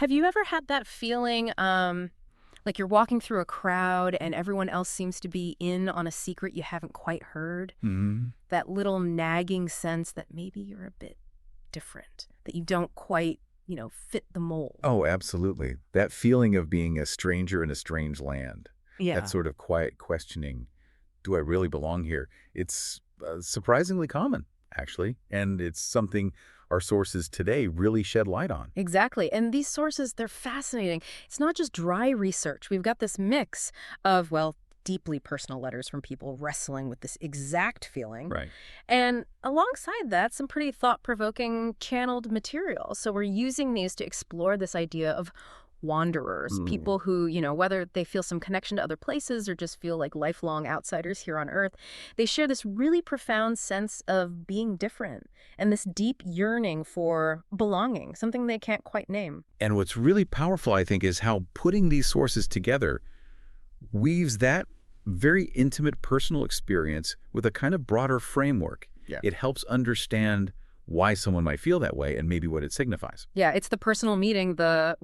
Have you ever had that feeling, like you're walking through a crowd and everyone else seems to be in on a secret you haven't quite heard? Hmm. That little nagging sense that maybe you're a bit different, that you don't quite, fit the mold. Oh, absolutely. That feeling of being a stranger in a strange land, that Yeah. sort of quiet questioning, do I really belong here? It's surprisingly common, actually, and it's something our sources today really shed light on. Exactly. And these sources, they're fascinating. It's not just dry research. We've got this mix of, well, deeply personal letters from people wrestling with this exact feeling. Right. And alongside that, some pretty thought-provoking channeled material. So we're using these to explore this idea of wanderers, Mm. people who, whether they feel some connection to other places or just feel like lifelong outsiders here on Earth, they share this really profound sense of being different and this deep yearning for belonging, something they can't quite name. And what's really powerful, I think, is how putting these sources together weaves that very intimate personal experience with a kind of broader framework. Yeah. It helps understand why someone might feel that way and maybe what it signifies. Yeah, it's the personal meeting, the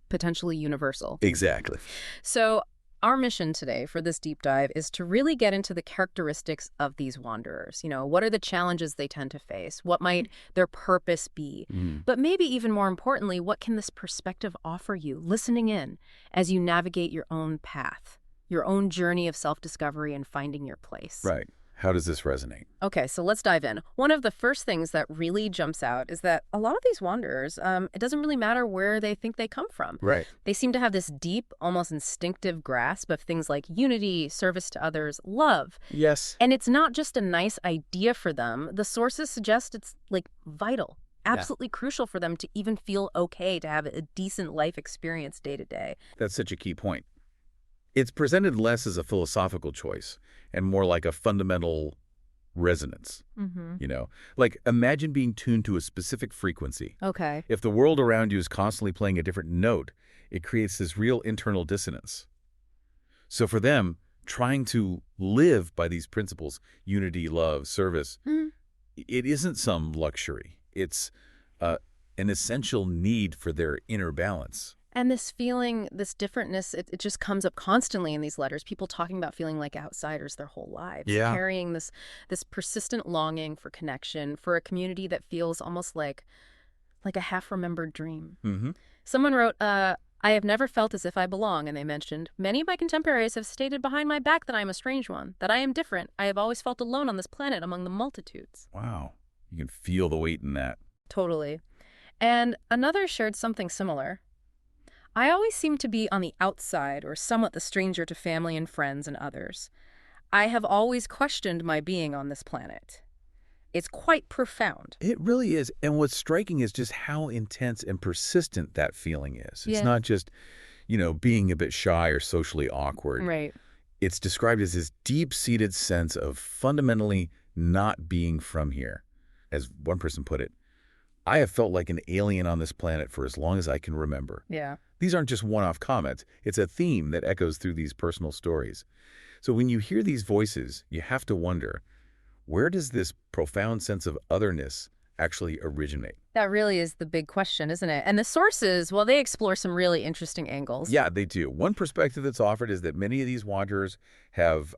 potentially universal. Exactly. So our mission today for this deep dive is to really get into the characteristics of these wanderers. What are the challenges they tend to face? What might their purpose be? Mm. But maybe even more importantly, what can this perspective offer you, listening in as you navigate your own path, your own journey of self-discovery and finding your place? Right. How does this resonate? Okay, so let's dive in. One of the first things that really jumps out is that a lot of these wanderers, it doesn't really matter where they think they come from. Right. They seem to have this deep, almost instinctive grasp of things like unity, service to others, love. Yes. And it's not just a nice idea for them. The sources suggest it's like vital, absolutely crucial for them to even feel okay to have a decent life experience day to day. That's such a key point. It's presented less as a philosophical choice and more like a fundamental resonance. Mm-hmm. Like imagine being tuned to a specific frequency. Okay. If the world around you is constantly playing a different note, it creates this real internal dissonance. So for them, trying to live by these principles, unity, love, service, it isn't some luxury. It's an essential need for their inner balance. And this feeling, this differentness, it just comes up constantly in these letters. People talking about feeling like outsiders their whole lives, Yeah. carrying this persistent longing for connection, for a community that feels almost like a half-remembered dream. Mm-hmm. Someone wrote, I have never felt as if I belong, and they mentioned, many of my contemporaries have stated behind my back that I am a strange one, that I am different. I have always felt alone on this planet among the multitudes. Wow. You can feel the weight in that. Totally. And another shared something similar. I always seem to be on the outside or somewhat the stranger to family and friends and others. I have always questioned my being on this planet. It's quite profound. It really is. And what's striking is just how intense and persistent that feeling is. It's Yeah. not just, being a bit shy or socially awkward. Right. It's described as this deep-seated sense of fundamentally not being from here. As one person put it, I have felt like an alien on this planet for as long as I can remember. Yeah. These aren't just one-off comments. It's a theme that echoes through these personal stories. So when you hear these voices, you have to wonder, where does this profound sense of otherness actually originate? That really is the big question, isn't it? And the sources, well, they explore some really interesting angles. Yeah, they do. One perspective that's offered is that many of these wanderers have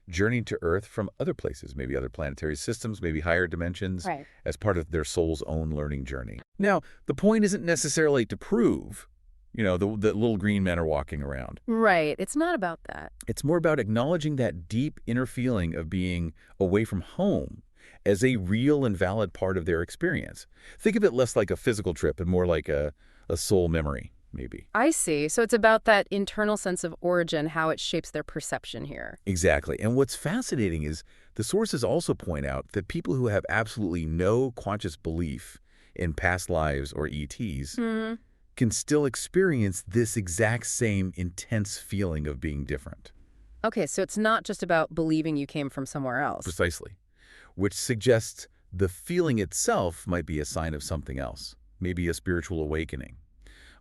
journeyed to Earth from other places, maybe other planetary systems, maybe higher dimensions, Right. as part of their soul's own learning journey. Now, the point isn't necessarily to prove, the little green men are walking around. Right. It's not about that. It's more about acknowledging that deep inner feeling of being away from home as a real and valid part of their experience. Think of it less like a physical trip and more like a soul memory, maybe. I see. So it's about that internal sense of origin, how it shapes their perception here. Exactly. And what's fascinating is the sources also point out that people who have absolutely no conscious belief in past lives or ETs can still experience this exact same intense feeling of being different. Okay, so it's not just about believing you came from somewhere else. Precisely. Which suggests the feeling itself might be a sign of something else, maybe a spiritual awakening,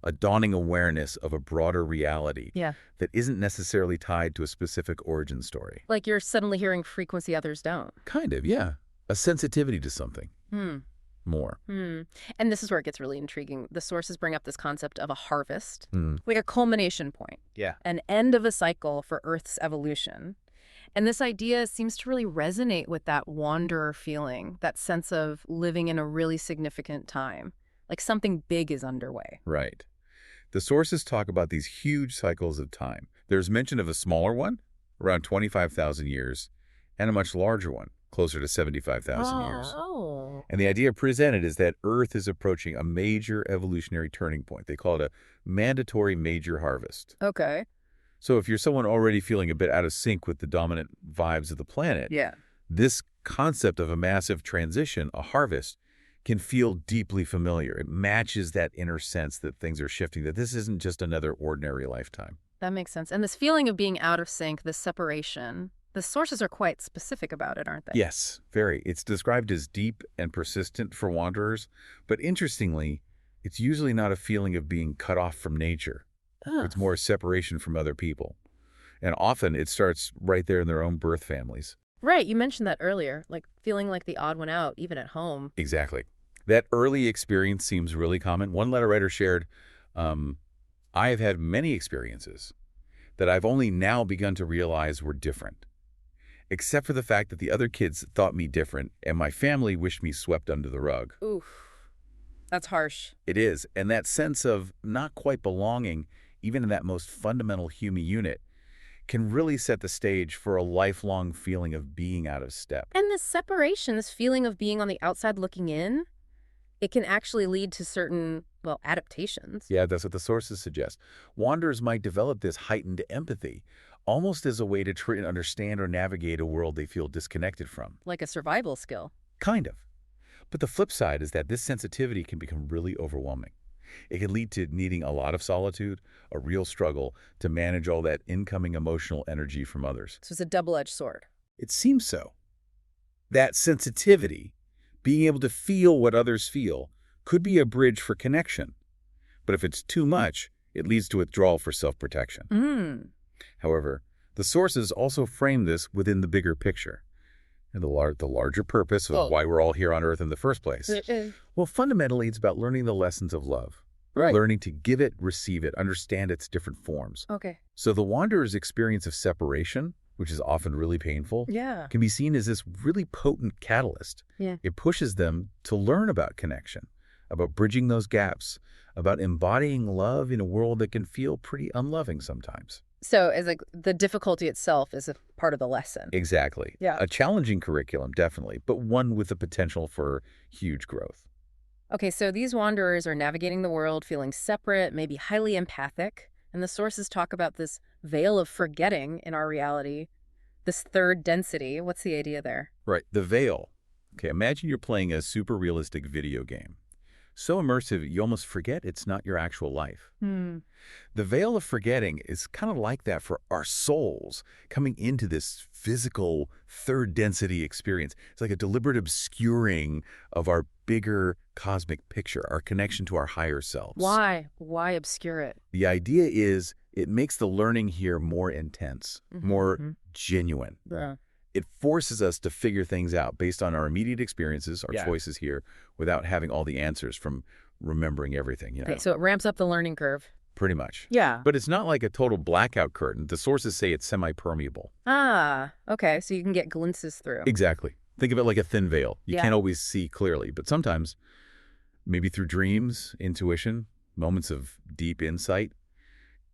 a dawning awareness of a broader reality Yeah. that isn't necessarily tied to a specific origin story. Like you're suddenly hearing frequency others don't. Kind of, yeah. A sensitivity to something. more. Hmm. And this is where it gets really intriguing. The sources bring up this concept of a harvest, Mm. like a culmination point, Yeah. an end of a cycle for Earth's evolution. And this idea seems to really resonate with that wanderer feeling, that sense of living in a really significant time, like something big is underway. Right. The sources talk about these huge cycles of time. There's mention of a smaller one, around 25,000 years, and a much larger one, closer to 75,000 years. Oh. And the idea presented is that Earth is approaching a major evolutionary turning point. They call it a mandatory major harvest. Okay. So if you're someone already feeling a bit out of sync with the dominant vibes of the planet, Yeah. this concept of a massive transition, a harvest, can feel deeply familiar. It matches that inner sense that things are shifting, that this isn't just another ordinary lifetime. That makes sense. And this feeling of being out of sync, this separation, the sources are quite specific about it, aren't they? Yes, very. It's described as deep and persistent for wanderers, but interestingly, it's usually not a feeling of being cut off from nature. Ugh. It's more a separation from other people. And often it starts right there in their own birth families. Right. You mentioned that earlier, like feeling like the odd one out, even at home. Exactly. That early experience seems really common. One letter writer shared, I have had many experiences that I've only now begun to realize were different, except for the fact that the other kids thought me different and my family wished me swept under the rug. Oof. That's harsh. It is. And that sense of not quite belonging, even in that most fundamental human unit, can really set the stage for a lifelong feeling of being out of step. And this separation, this feeling of being on the outside looking in, it can actually lead to certain, well, adaptations. Yeah, that's what the sources suggest. Wanderers might develop this heightened empathy, almost as a way to try and understand or navigate a world they feel disconnected from. Like a survival skill. Kind of. But the flip side is that this sensitivity can become really overwhelming. It can lead to needing a lot of solitude, a real struggle to manage all that incoming emotional energy from others. So it's a double-edged sword. It seems so. That sensitivity, being able to feel what others feel, could be a bridge for connection. But if it's too much, it leads to withdrawal for self-protection. Mm. However, the sources also frame this within the bigger picture, and the larger purpose of why we're all here on Earth in the first place. Well, fundamentally, it's about learning the lessons of love. Right. Learning to give it, receive it, understand its different forms. Okay. So the wanderer's experience of separation, which is often really painful, Yeah. can be seen as this really potent catalyst. Yeah. It pushes them to learn about connection, about bridging those gaps, about embodying love in a world that can feel pretty unloving sometimes. So it's like the difficulty itself is a part of the lesson. Exactly. Yeah. A challenging curriculum, definitely, but one with the potential for huge growth. Okay, so these wanderers are navigating the world, feeling separate, maybe highly empathic, and the sources talk about this veil of forgetting in our reality, this third density. What's the idea there? Right. The veil. Okay, imagine you're playing a super realistic video game. So immersive, you almost forget it's not your actual life. The veil of forgetting is kind of like that for our souls coming into this physical third density experience. It's like a deliberate obscuring of our bigger cosmic picture, our connection to our higher selves. Why? Why obscure it? The idea is it makes the learning here more intense, more genuine. Yeah. It forces us to figure things out based on our immediate experiences, our choices here, without having all the answers from remembering everything. You know? Okay, so it ramps up the learning curve. Pretty much. Yeah. But it's not like a total blackout curtain. The sources say it's semi-permeable. Ah, okay, so you can get glimpses through. Exactly. Think of it like a thin veil. You Yeah. can't always see clearly, but sometimes, maybe through dreams, intuition, moments of deep insight,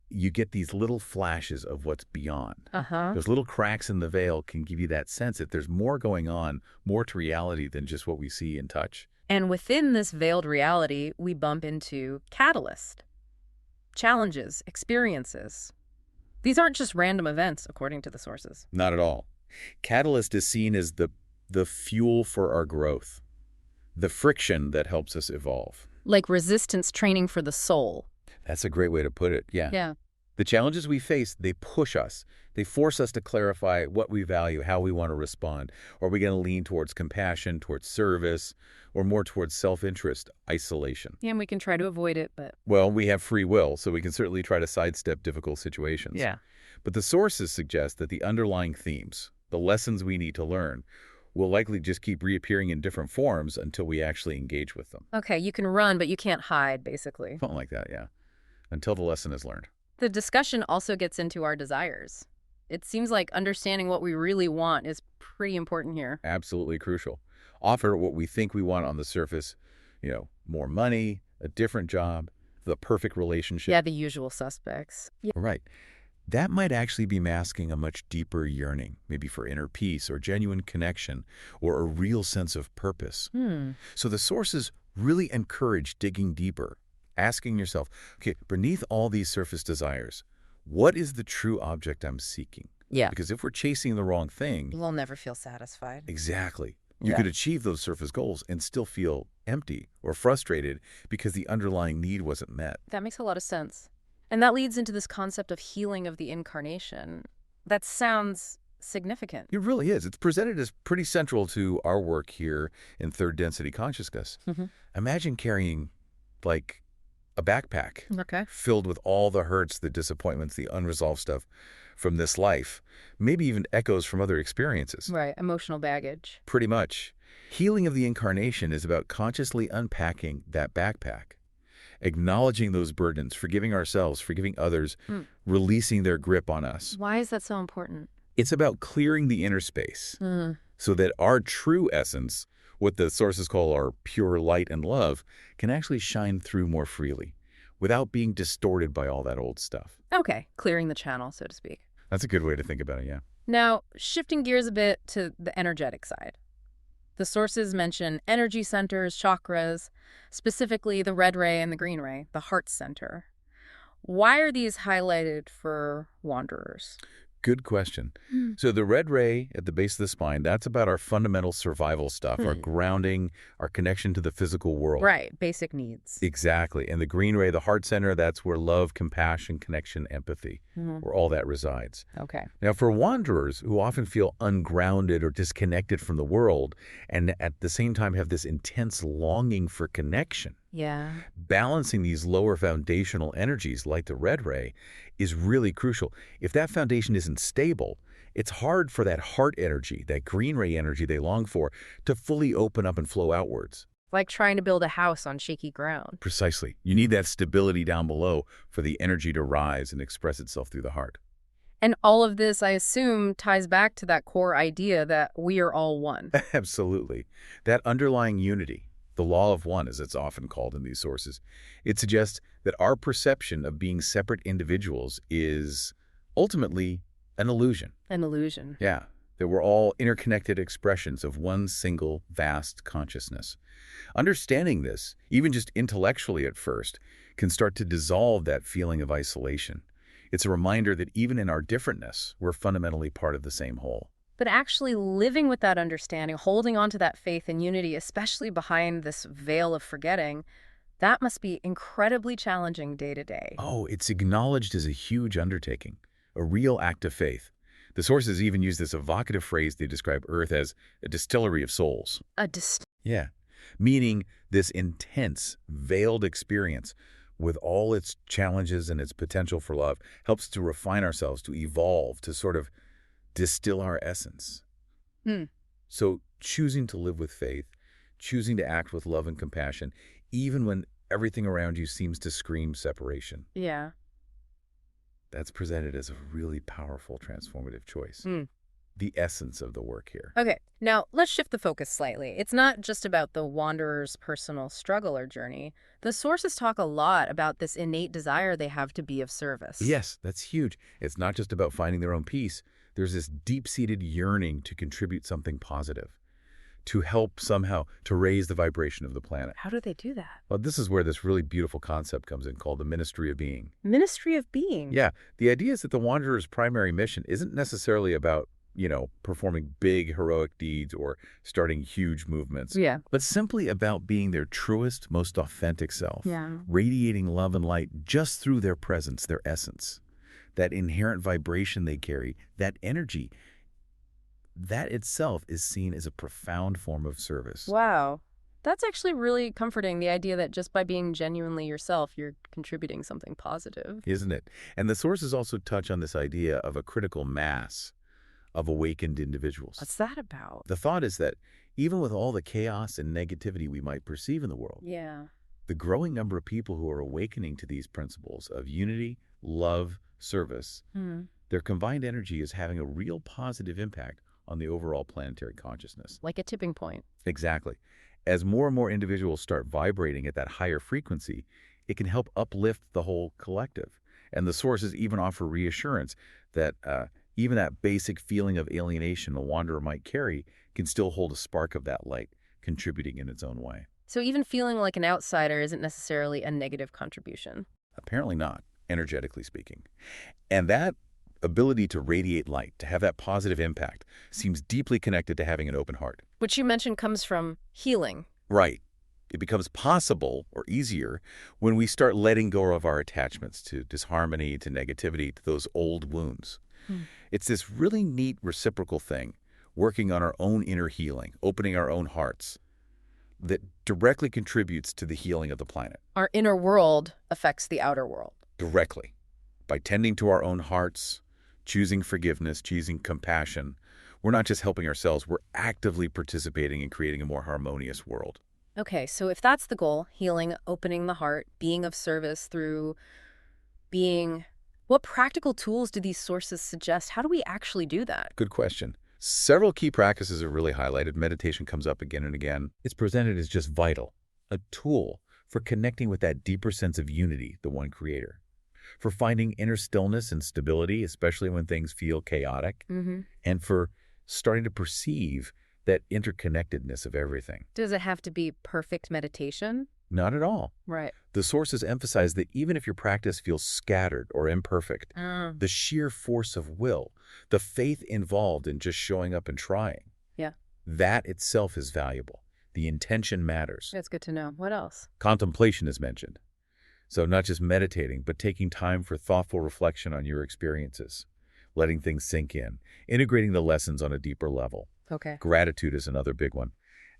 you get these little flashes of what's beyond. Uh-huh. Those little cracks in the veil can give you that sense that there's more going on, more to reality than just what we see and touch. And within this veiled reality, we bump into catalyst. Challenges, experiences. These aren't just random events, according to the sources. Not at all. Catalyst is seen as the fuel for our growth, the friction that helps us evolve. Like resistance training for the soul. That's a great way to put it, yeah. Yeah. The challenges we face, they push us. They force us to clarify what we value, how we want to respond. Are we going to lean towards compassion, towards service, or more towards self-interest, isolation? Yeah, and we can try to avoid it, but... Well, we have free will, so we can certainly try to sidestep difficult situations. Yeah. But the sources suggest that the underlying themes, the lessons we need to learn, will likely just keep reappearing in different forms until we actually engage with them. Okay, you can run, but you can't hide, basically. Something like that, yeah. Until the lesson is learned. The discussion also gets into our desires. It seems like understanding what we really want is pretty important here. Absolutely crucial. Offer what we think we want on the surface, more money, a different job, the perfect relationship. Yeah, the usual suspects. Yeah. Right. That might actually be masking a much deeper yearning, maybe for inner peace or genuine connection or a real sense of purpose. So the sources really encourage digging deeper, asking yourself, okay, beneath all these surface desires, what is the true object I'm seeking? Yeah. Because if we're chasing the wrong thing, We'll never feel satisfied. exactly, you Yeah. could achieve those surface goals and still feel empty or frustrated because the underlying need wasn't met. That makes a lot of sense. And that leads into this concept of healing of the incarnation. That sounds significant. It really is. It's presented as pretty central to our work here in third density consciousness. Imagine carrying, like, a backpack Okay. filled with all the hurts, the disappointments, the unresolved stuff from this life, maybe even echoes from other experiences. Right, emotional baggage. Pretty much. Healing of the incarnation is about consciously unpacking that backpack, acknowledging those burdens, forgiving ourselves, forgiving others, releasing their grip on us. Why is that so important? It's about clearing the inner space so that our true essence, what the sources call our pure light and love, can actually shine through more freely without being distorted by all that old stuff. Okay, clearing the channel, so to speak. That's a good way to think about it, yeah. Now, shifting gears a bit to the energetic side. The sources mention energy centers, chakras, specifically the red ray and the green ray, the heart center. Why are these highlighted for wanderers? Good question. So the red ray at the base of the spine, that's about our fundamental survival stuff, our grounding, our connection to the physical world. Right, basic needs. Exactly. And the green ray, the heart center, that's where love, compassion, connection, empathy, where all that resides. Okay. Now, for wanderers who often feel ungrounded or disconnected from the world and at the same time have this intense longing for connection, Yeah. balancing these lower foundational energies like the red ray is really crucial. If that foundation isn't stable, it's hard for that heart energy, that green ray energy they long for, to fully open up and flow outwards. Like trying to build a house on shaky ground. Precisely. You need that stability down below for the energy to rise and express itself through the heart. And all of this, I assume, ties back to that core idea that we are all one. Absolutely. That underlying unity, the law of one, as it's often called in these sources, it suggests that our perception of being separate individuals is ultimately an illusion. An illusion. Yeah, that we're all interconnected expressions of one single vast consciousness. Understanding this, even just intellectually at first, can start to dissolve that feeling of isolation. It's a reminder that even in our differentness, we're fundamentally part of the same whole. But actually living with that understanding, holding on to that faith and unity, especially behind this veil of forgetting, that must be incredibly challenging day to day. Oh, it's acknowledged as a huge undertaking, a real act of faith. The sources even use this evocative phrase they describe Earth as a distillery of souls. Yeah, meaning this intense, veiled experience with all its challenges and its potential for love helps to refine ourselves, to evolve, to sort of distill our essence. So choosing to live with faith, choosing to act with love and compassion, even when everything around you seems to scream separation. Yeah. That's presented as a really powerful, transformative choice. The essence of the work here. Okay, now let's shift the focus slightly. It's not just about the wanderer's personal struggle or journey. The sources talk a lot about this innate desire they have to be of service. Yes, that's huge. It's not just about finding their own peace. There's this deep-seated yearning to contribute something positive, to help somehow to raise the vibration of the planet. How do they do that? Well, this is where this really beautiful concept comes in called the ministry of being. Ministry of being. Yeah, the idea is that the wanderer's primary mission isn't necessarily about, performing big heroic deeds or starting huge movements, Yeah. but simply about being their truest, most authentic self, Yeah. radiating love and light just through their presence, their essence, that inherent vibration they carry, that energy. That itself is seen as a profound form of service. Wow. That's actually really comforting, the idea that just by being genuinely yourself, you're contributing something positive. Isn't it? And the sources also touch on this idea of a critical mass, of awakened individuals. What's that about? The thought is that even with all the chaos and negativity we might perceive in the world, Yeah. the growing number of people who are awakening to these principles of unity, love, service, Hmm. their combined energy is having a real positive impact on the overall planetary consciousness. Like a tipping point. Exactly. As more and more individuals start vibrating at that higher frequency, it can help uplift the whole collective. And the sources even offer reassurance that even that basic feeling of alienation a wanderer might carry can still hold a spark of that light, contributing in its own way. So even feeling like an outsider isn't necessarily a negative contribution. Apparently not, energetically speaking. And that ability to radiate light, to have that positive impact, seems deeply connected to having an open heart. Which you mentioned comes from healing. Right. It becomes possible or easier when we start letting go of our attachments to disharmony, to negativity, to those old wounds. Hmm. It's this really neat reciprocal thing, working on our own inner healing, opening our own hearts, that directly contributes to the healing of the planet. Our inner world affects the outer world. Directly. By tending to our own hearts, choosing forgiveness, choosing compassion, we're not just helping ourselves, we're actively participating in creating a more harmonious world. Okay, so if that's the goal, healing, opening the heart, being of service through being, what practical tools do these sources suggest? How do we actually do that? Good question. Several key practices are really highlighted. Meditation comes up again and again. It's presented as just vital, a tool for connecting with that deeper sense of unity, the one creator, for finding inner stillness and stability, especially when things feel chaotic, and for starting to perceive that interconnectedness of everything. Does it have to be perfect meditation? Not at all. Right. The sources emphasize that even if your practice feels scattered or imperfect, the sheer force of will, the faith involved in just showing up and trying, Yeah. that itself is valuable. The intention matters. That's good to know. What else? Contemplation is mentioned. So not just meditating, but taking time for thoughtful reflection on your experiences, letting things sink in, integrating the lessons on a deeper level. Okay. Gratitude is another big one.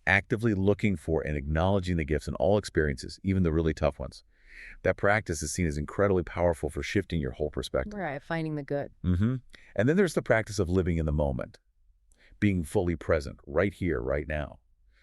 Actively looking for and acknowledging the gifts in all experiences, even the really tough ones. That practice is seen as incredibly powerful for shifting your whole perspective. Right, finding the good. And then there's the practice of living in the moment, being fully present, right here, right now.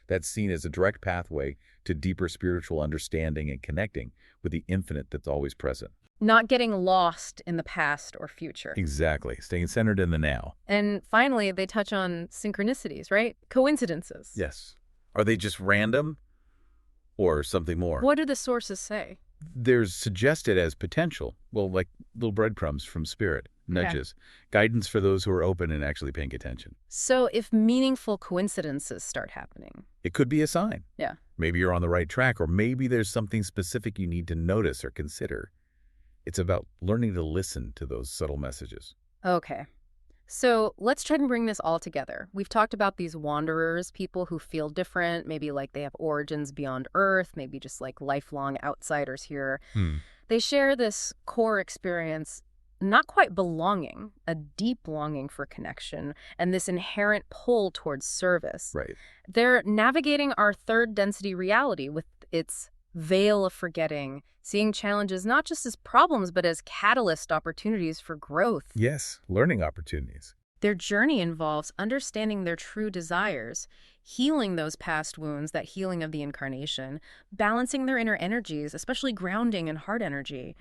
That's seen as a direct pathway to deeper spiritual understanding and connecting with the infinite that's always present. Not getting lost in the past or future. Exactly. Staying centered in the now. And finally, they touch on synchronicities, right? Coincidences. Yes. Are they just random or something more? What do the sources say? There's suggested as potential, well, like little breadcrumbs from spirit, nudges, guidance for those who are open and actually paying attention. So if meaningful coincidences start happening. It could be a sign. Yeah. Maybe you're on the right track, or maybe there's something specific you need to notice or consider. It's about learning to listen to those subtle messages. Okay. So let's try to bring this all together. We've talked about these wanderers, people who feel different, maybe like they have origins beyond Earth, maybe just like lifelong outsiders here. They share this core experience, not quite belonging, a deep longing for connection, and this inherent pull towards service. Right. They're navigating our third density reality with its veil of forgetting, seeing challenges not just as problems, but as catalyst opportunities for growth. Yes, learning opportunities. Their journey involves understanding their true desires, healing those past wounds, that healing of the incarnation, balancing their inner energies, especially grounding and heart energy,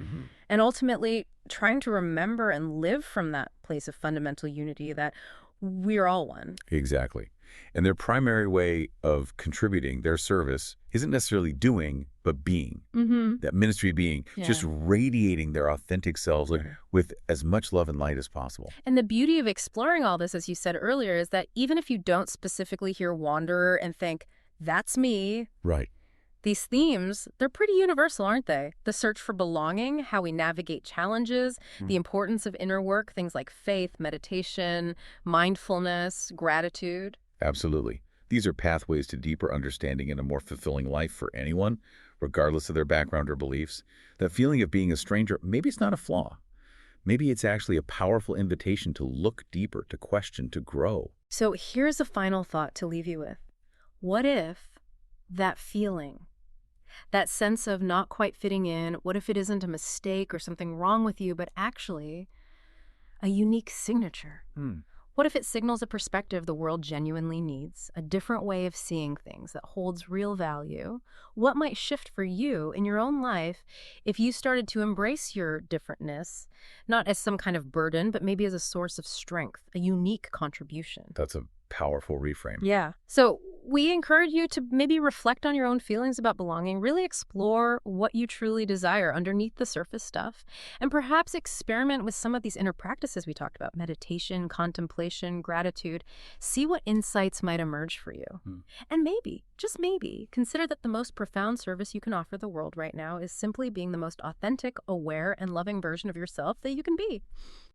and ultimately trying to remember and live from that place of fundamental unity that we're all one. Exactly. And their primary way of contributing their service isn't necessarily doing, but being. That ministry being, just radiating their authentic selves with as much love and light as possible. And the beauty of exploring all this, as you said earlier, is that even if you don't specifically hear wanderer and think, that's me, Right. these themes, they're pretty universal, aren't they? The search for belonging, how we navigate challenges, the importance of inner work, things like faith, meditation, mindfulness, gratitude. Absolutely. These are pathways to deeper understanding and a more fulfilling life for anyone, regardless of their background or beliefs. That feeling of being a stranger, maybe it's not a flaw. Maybe it's actually a powerful invitation to look deeper, to question, to grow. So here's a final thought to leave you with. What if that feeling, that sense of not quite fitting in, what if it isn't a mistake or something wrong with you, but actually a unique signature? What if it signals a perspective the world genuinely needs, a different way of seeing things that holds real value? What might shift for you in your own life if you started to embrace your differentness, not as some kind of burden, but maybe as a source of strength, a unique contribution? That's a powerful reframe. Yeah. So we encourage you to maybe reflect on your own feelings about belonging, really explore what you truly desire underneath the surface stuff, and perhaps experiment with some of these inner practices we talked about: meditation, contemplation, gratitude. See what insights might emerge for you. Hmm. And maybe, just maybe, consider that the most profound service you can offer the world right now is simply being the most authentic, aware, and loving version of yourself that you can be.